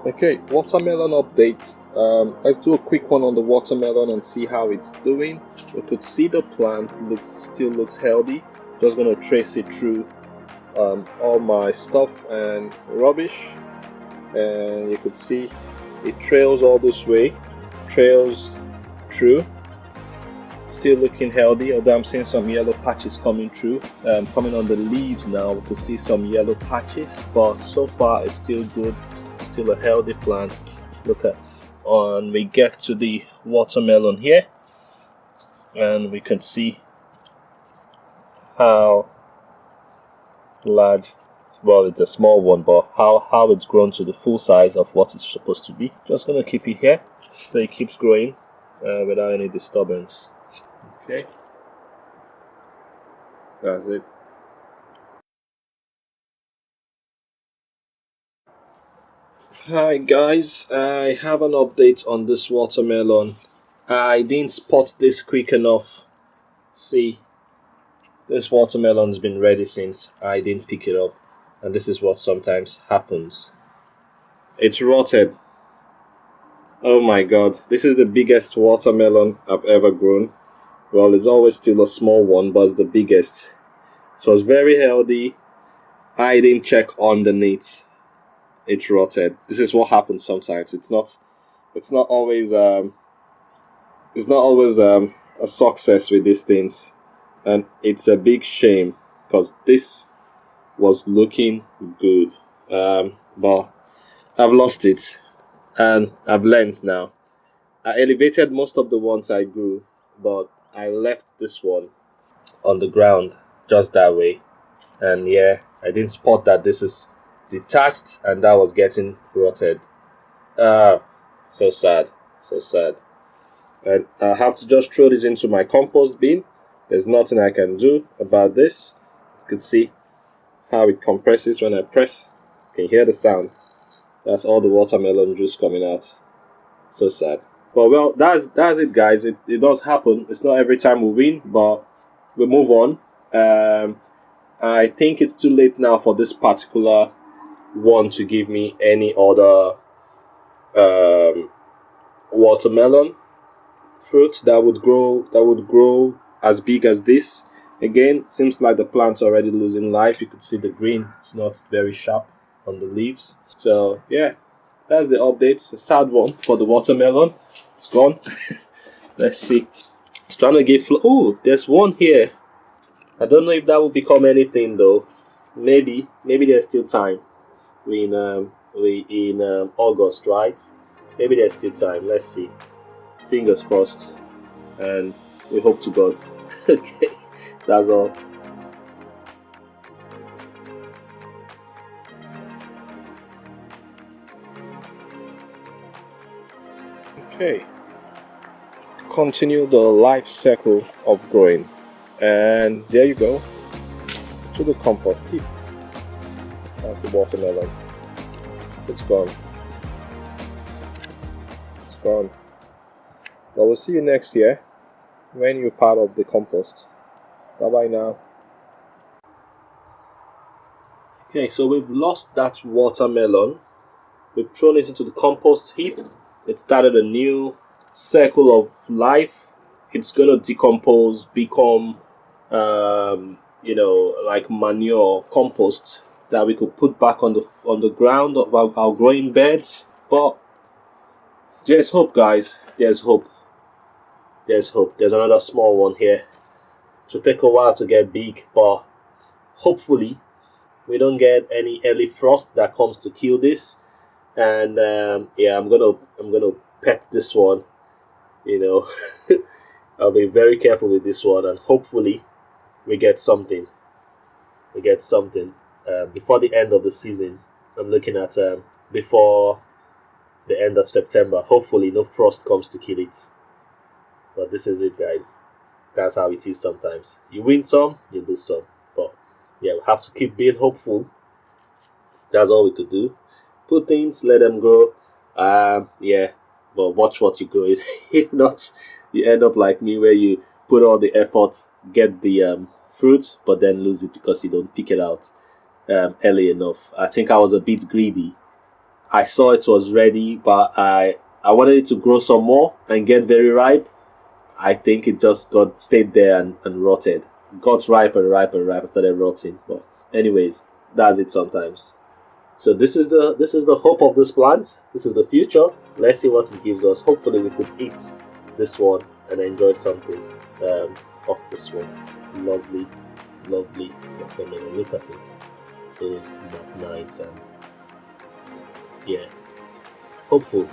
Okay, watermelon update. Let's do a quick one on the watermelon and see how it's doing. We could see the plant still looks healthy. Just gonna trace it through all my stuff and rubbish, and you could see it trails all this way, trails through. Still looking healthy, although I'm seeing some yellow patches coming through. Coming on the leaves now, we could see some yellow patches, but so far it's still good, still a healthy plant. Look at, and we get to the watermelon here, and we can see how large, well, it's a small one, but how it's grown to the full size of what it's supposed to be. Just gonna keep it here so it keeps growing without any disturbance. Okay, that's it. Hi guys, I have an update on this watermelon. I didn't spot this quick enough. See, this watermelon's been ready since I didn't pick it up, and this is what sometimes happens. It's rotted. Oh my god, this is the biggest watermelon I've ever grown. Well, it's always still a small one, but it's the biggest. So it's very healthy. I didn't check underneath. It's rotted. This is what happens sometimes. It's not always a success with these things, and it's a big shame because this was looking good. But I've lost it, and I've learned now. I elevated most of the ones I grew, but I left this one on the ground just that way. And yeah, I didn't spot that this is detached and that was getting rotted. So sad, so sad. And I have to just throw this into my compost bin. There's nothing I can do about this. You can see how it compresses when I press. You can hear the sound. That's all the watermelon juice coming out. So sad. But well, that's it, guys. It does happen. It's not every time we win, but we move on. I think it's too late now for this particular one to give me any other watermelon fruit that would grow as big as this. Again, seems like the plant's already losing life. You could see the green. It's not very sharp on the leaves. So yeah, that's the update. A sad one for the watermelon. It's gone. Let's see. It's trying to get oh, there's one here. I don't know if that will become anything though. Maybe there's still time. We in August, right? Maybe there's still time. Let's see. Fingers crossed, and we hope to God. Okay, that's all. Okay, continue the life cycle of growing, and there you go, to the compost heap. That's the watermelon. It's gone. It's gone. But we'll see you next year when you're part of the compost. Bye bye now. Okay, so we've lost that watermelon. We've thrown it into the compost heap. It started a new circle of life. It's gonna decompose, become like manure, compost that we could put back on the ground of our growing beds. But there's hope, guys. There's hope. There's hope. There's another small one here. It will take a while to get big, but hopefully we don't get any early frost that comes to kill this. And yeah, I'm gonna pet this one. I'll be very careful with this one, and hopefully we get something. Before the end of the season. I'm looking at before the end of September. Hopefully no frost comes to kill it. But this is it, guys. That's how it is sometimes. You win some, you lose some. But yeah, we have to keep being hopeful. That's all we could do. Put things, let them grow. Yeah, but watch what you grow. If not, you end up like me, where you put all the effort, get the fruit, but then lose it because you don't pick it out early enough. I think I was a bit greedy. I saw it was ready, but I wanted it to grow some more and get very ripe. I think it just got stayed there and rotted. Got ripe and ripe and ripe and started rotting. But anyways, that's it sometimes. So this is the hope of this plant. This is the future. Let's see what it gives us. Hopefully we could eat this one and enjoy something of this one. Lovely, lovely watermelon. Look at it. So nice and yeah, hopeful.